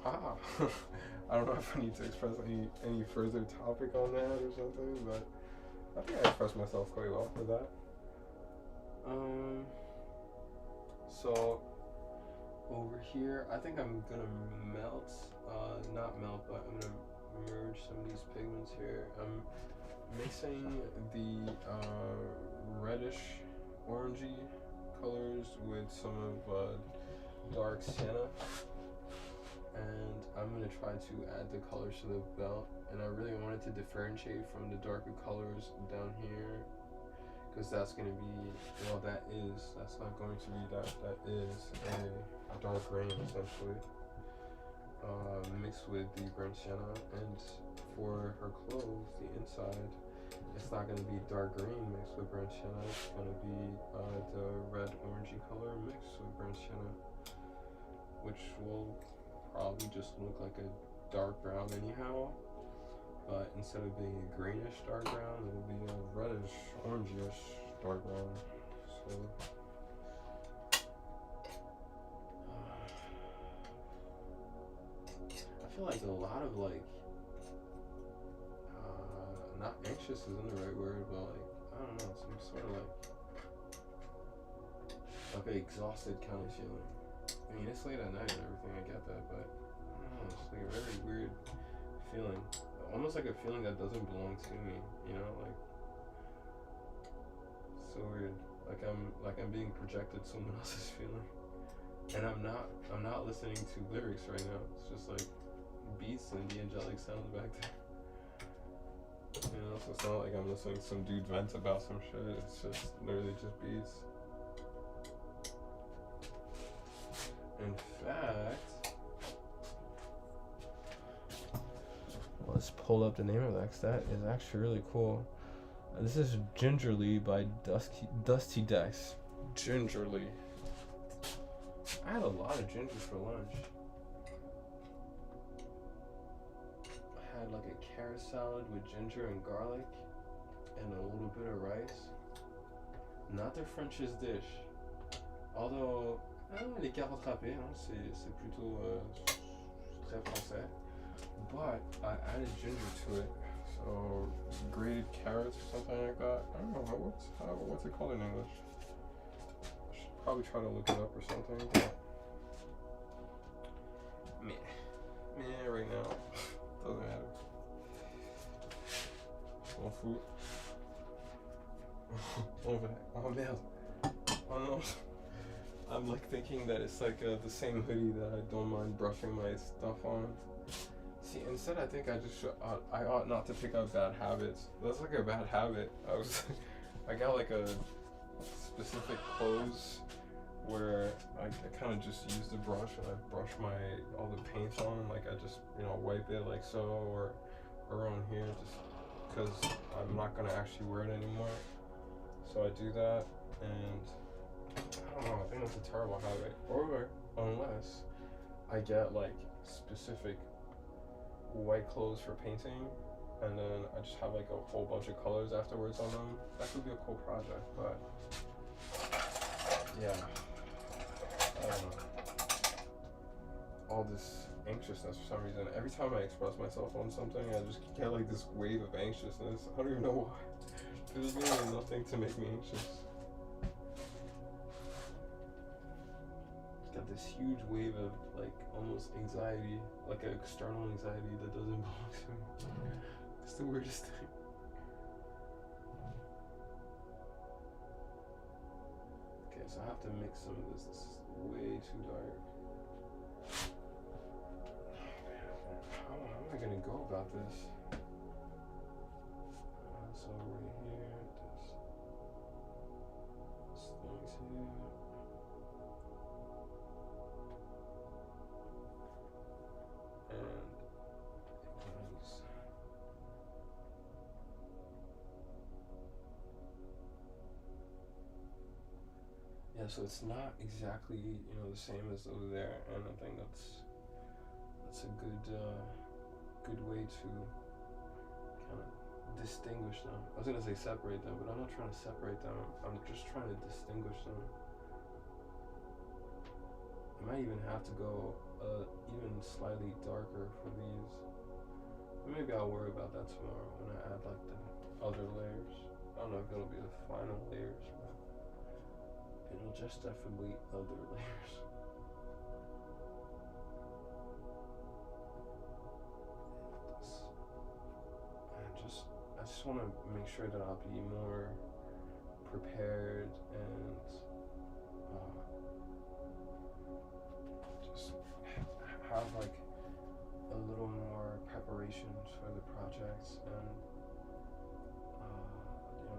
I don't know if I need to express any further topic on that or something, but I think I expressed myself quite well for that. So over here, I think I'm gonna not melt, but I'm gonna merge some of these pigments here. I'm mixing the reddish orangey colors with some of dark sienna, and I'm gonna try to add the colors to the belt. And I really wanted to differentiate from the darker colors down here, because that's going to be, that's not going to be, that is a dark green essentially, mixed with the burnt sienna. And for her clothes, the inside, it's not going to be dark green mixed with burnt sienna, it's going to be the red orangey color mixed with burnt sienna, which will probably just look like a dark brown anyhow. But instead of being a greenish dark brown, it will be a reddish, orangish dark brown. So, I feel like a lot of not anxious isn't the right word, but I don't know, some sort of like an exhausted kind of feeling. I mean, it's late at night and everything, I get that, but I don't know, it's like a very weird feeling. Almost like a feeling that doesn't belong to me, so weird. Like I'm being projected someone else's feeling, and I'm not listening to lyrics right now. It's just like beats and the angelic sounds back there. So it's not like I'm listening to some dude vent about some shit. It's just literally just beats. In fact, let's pull up the name of that, 'cause that is actually really cool. This is Gingerly by Dusty Dex. Gingerly. I had a lot of ginger for lunch. I had like a carrot salad with ginger and garlic and a little bit of rice. Not their French's dish. Although, les carottes râpées, c'est plutôt très français. But I added ginger to it, so grated carrots or something like that. I don't know what's it called in English. I should probably try to look it up or something. But meh, right now doesn't matter. Mon fou. Oh merde. Oh no. I'm like thinking that it's like the same hoodie that I don't mind brushing my stuff on. See, instead I think I ought not to pick up bad habits. That's like a bad habit. I got like a specific clothes where I kind of just use the brush and I brush all the paint on. Like I just wipe it like so, or around here, just because I'm not gonna actually wear it anymore. So I do that, and I don't know. I think that's a terrible habit. Or unless I get like specific white clothes for painting, and then I just have like a whole bunch of colors afterwards on them. That could be a cool project, but yeah, I don't know. All this anxiousness for some reason. Every time I express myself on something, I just get like this wave of anxiousness. I don't even know why. There's really nothing to make me anxious. got this huge wave of like almost anxiety, like an external anxiety that doesn't belong to me. It's the weirdest thing. Okay, so I have to mix some of this. This is way too dark. How am I gonna go about this? So right here, this thing's here. And it goes. Yeah, so it's not exactly, the same as over there, and I think that's a good way to kind of distinguish them. I was gonna say separate them, but I'm not trying to separate them. I'm just trying to distinguish them. I might even have to go even slightly darker for these. But maybe I'll worry about that tomorrow when I add like the other layers. I don't know if it'll be the final layers, but it'll just definitely other layers. I just want to make sure that I'll be more prepared and just have like a little more preparation for the projects and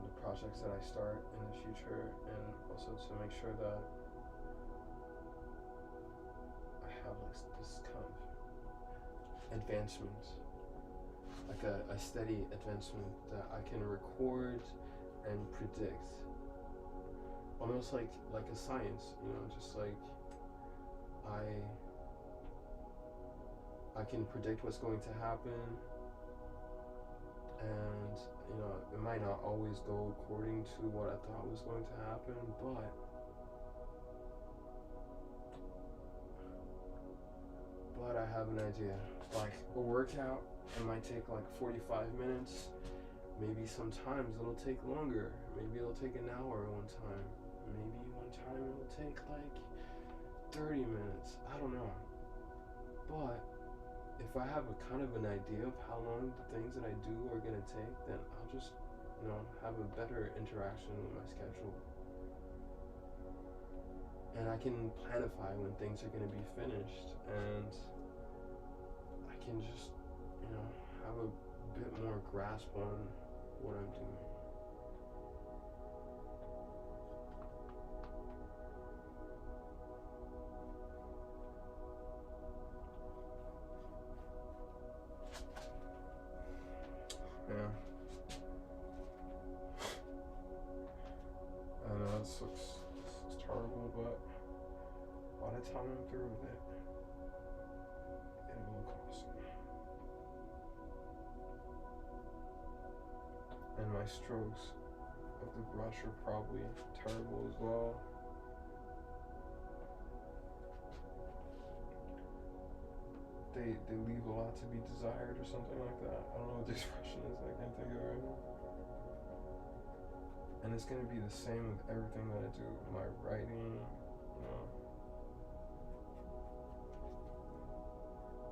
the projects that I start in the future, and also to make sure that I have like this kind of advancement, like a steady advancement that I can record and predict, almost like a science, just like I can predict what's going to happen, and it might not always go according to what I thought was going to happen, but I have an idea. Like a workout, it might take like 45 minutes. Maybe sometimes it'll take longer. Maybe it'll take an hour one time. Maybe one time it'll take like 30 minutes. I don't know. But if I have a kind of an idea of how long the things that I do are gonna take, then I'll just, have a better interaction with my schedule. And I can planify when things are gonna be finished, and I can just, have a bit more grasp on what I'm doing. Yeah. I know this looks terrible, but by the time I'm through with it, it will look awesome. And my strokes of the brush are probably terrible as well. They leave a lot to be desired or something like that. I don't know what the expression is, I can't think of it right now. And it's gonna be the same with everything that I do. My writing,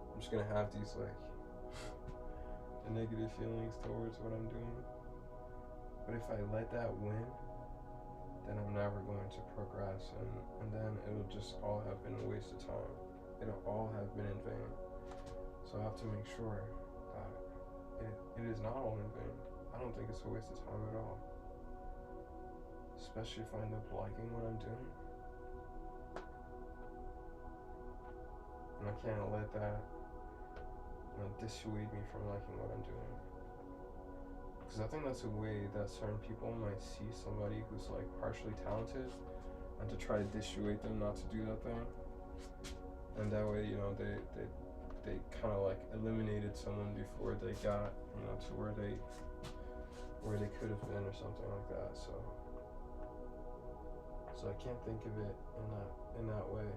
I'm just gonna have these like negative feelings towards what I'm doing. But if I let that win, then I'm never going to progress, and then it'll just all have been a waste of time. It'll all have been in vain. So I have to make sure that it is not all in vain. I don't think it's a waste of time at all. Especially if I end up liking what I'm doing. And I can't let that dissuade me from liking what I'm doing. Because I think that's a way that certain people might see somebody who's like partially talented, and to try to dissuade them not to do that thing. And that way, they kind of like eliminated someone before they got, to where they could have been or something like that. So I can't think of it in that way.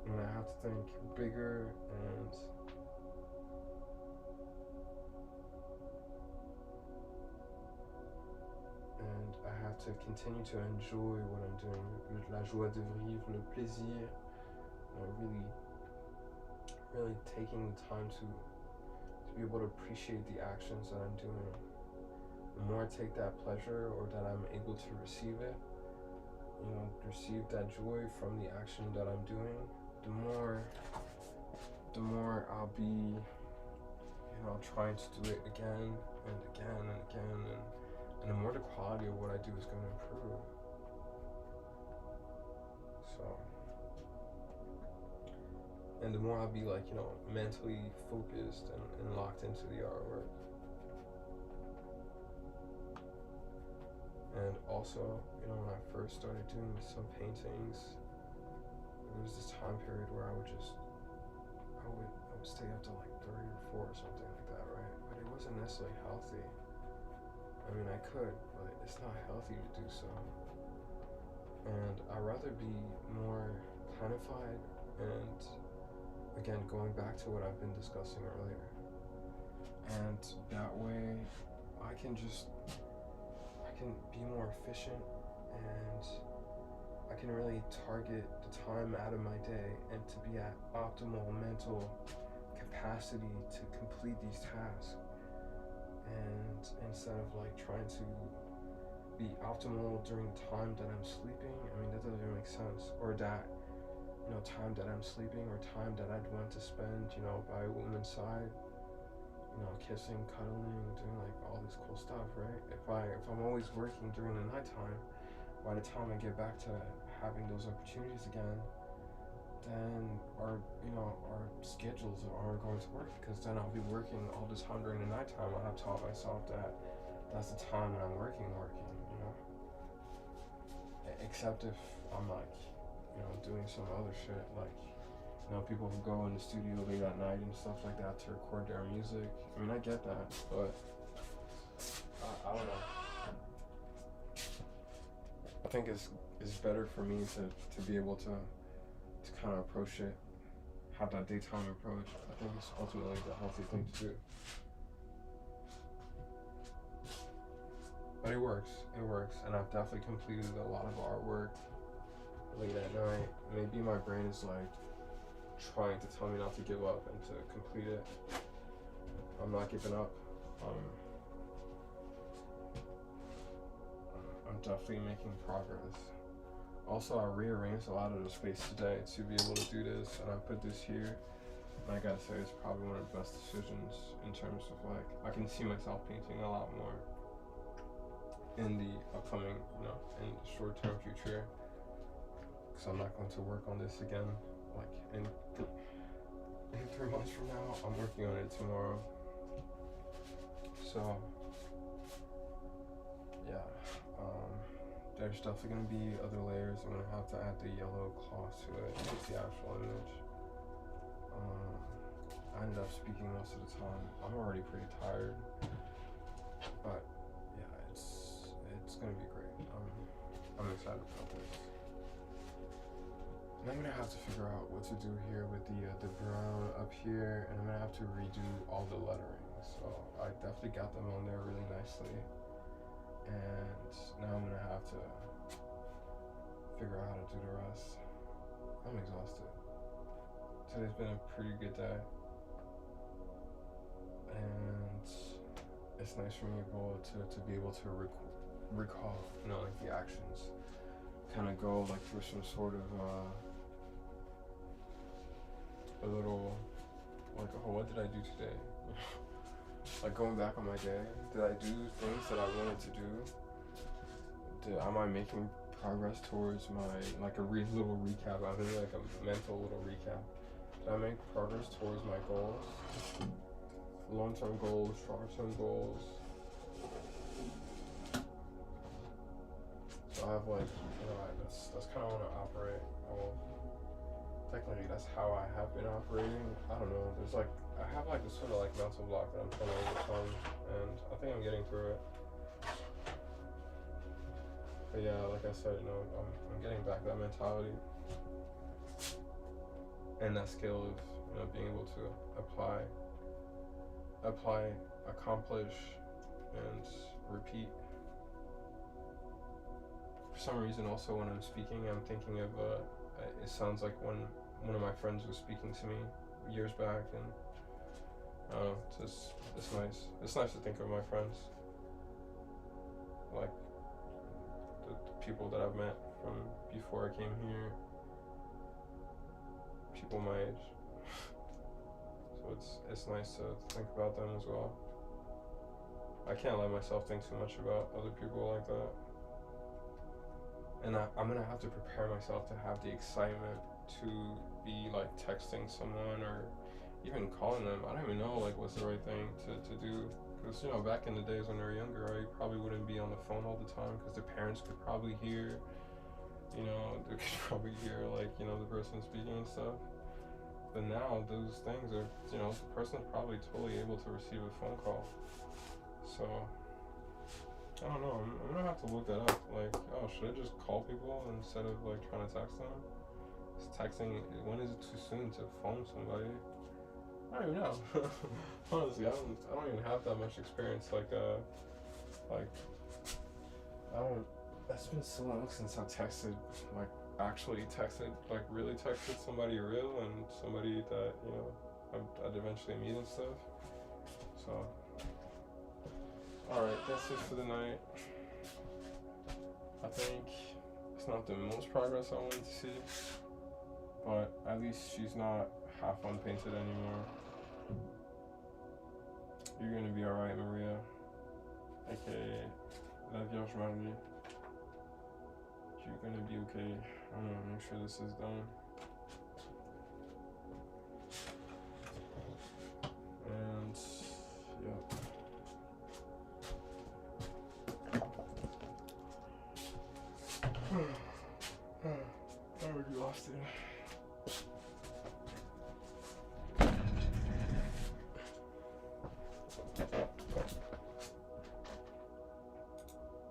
And I have to think bigger and to continue to enjoy what I'm doing, la joie de vivre, le plaisir, really taking the time to be able to appreciate the actions that I'm doing. The more I take that pleasure, or that I'm able to receive it, receive that joy from the action that I'm doing, the more I'll be, trying to do it again and again and again, and the more the quality of what I do is going to improve. So, and the more I'll be mentally focused and locked into the artwork. And also, when I first started doing some paintings, there was this time period where I would stay up to like 3 or 4 or something like that, right? But it wasn't necessarily healthy. I mean, I could, but it's not healthy to do so. And I'd rather be more planified, and again, going back to what I've been discussing earlier. And that way, I can be more efficient, and I can really target the time out of my day and to be at optimal mental capacity to complete these tasks. And instead of trying to be optimal during the time that I'm sleeping, I mean, that doesn't make sense. Or that, time that I'm sleeping, or time that I'd want to spend, by a woman's side, kissing, cuddling, doing all this cool stuff, right? If I'm always working during the nighttime, by the time I get back to having those opportunities again, then our schedules aren't going to work, because then I'll be working all the time during the nighttime. I have taught myself that that's the time that I'm working, except if I'm doing some other shit, people who go in the studio late at night and stuff like that to record their music. I mean, I get that, but I don't know. I think it's better for me to be able to kind of approach it, have that daytime approach. I think it's ultimately the healthy thing to do. But it works, and I've definitely completed a lot of artwork late at night. Maybe my brain is trying to tell me not to give up and to complete it. I'm not giving up. I'm definitely making progress. Also, I rearranged a lot of the space today to be able to do this, and I put this here. And I gotta say, it's probably one of the best decisions in terms of I can see myself painting a lot more in the upcoming, in the short-term future. Because I'm not going to work on this again. In 3 months from now, I'm working on it tomorrow. So, yeah. There's definitely going to be other layers. I'm going to have to add the yellow cloth to it. It's the actual image. I ended up speaking most of the time. I'm already pretty tired. But, yeah, it's going to be great. I'm excited about this. And I'm going to have to figure out what to do here with the brown up here. And I'm going to have to redo all the lettering. So, I definitely got them on there really nicely. And now I'm gonna have to figure out how to do the rest. I'm exhausted. Today's been a pretty good day, and it's nice for me to be able to recall, the actions, kind of go through some sort of a little oh, what did I do today? Going back on my day, did I do things that I wanted to do? Am I making progress towards my, a little recap? I think a mental little recap. Did I make progress towards my goals? Long-term goals, short-term goals? So I have that's kind of how I operate. Well, technically that's how I have been operating. I don't know, there's I have this sort of mental block that I'm trying to overcome, and I think I'm getting through it. But yeah, like I said, I'm getting back that mentality and that skill of being able to apply, accomplish, and repeat. For some reason, also when I'm speaking, I'm thinking of it sounds like when one of my friends was speaking to me years back, and it's nice. It's nice to think of my friends, like the people that I've met from before I came here, people my age. So it's nice to think about them as well. I can't let myself think too much about other people like that. And I'm gonna have to prepare myself to have the excitement to be like texting someone or even calling them. I don't even know like what's the right thing to do. Because back in the days when they were younger, right, you probably wouldn't be on the phone all the time because the parents could probably hear, they could probably hear like the person speaking and stuff. But now those things are, the person's probably totally able to receive a phone call. So I don't know. I'm gonna have to look that up. Like, oh, should I just call people instead of like trying to text them? Is texting, when is it too soon to phone somebody? I don't even know. Honestly, I don't even have that much experience. Like I don't. It's been so long since I texted, like actually texted, like really texted somebody real and somebody that I'd eventually meet and stuff. So. Alright, that's it for the night. I think it's not the most progress I wanted to see, but at least she's not half unpainted anymore. You're gonna be alright, Maria. AKA La Vierge Marie. You're gonna be okay. I'm gonna make sure this is done. And yeah. I'm exhausted.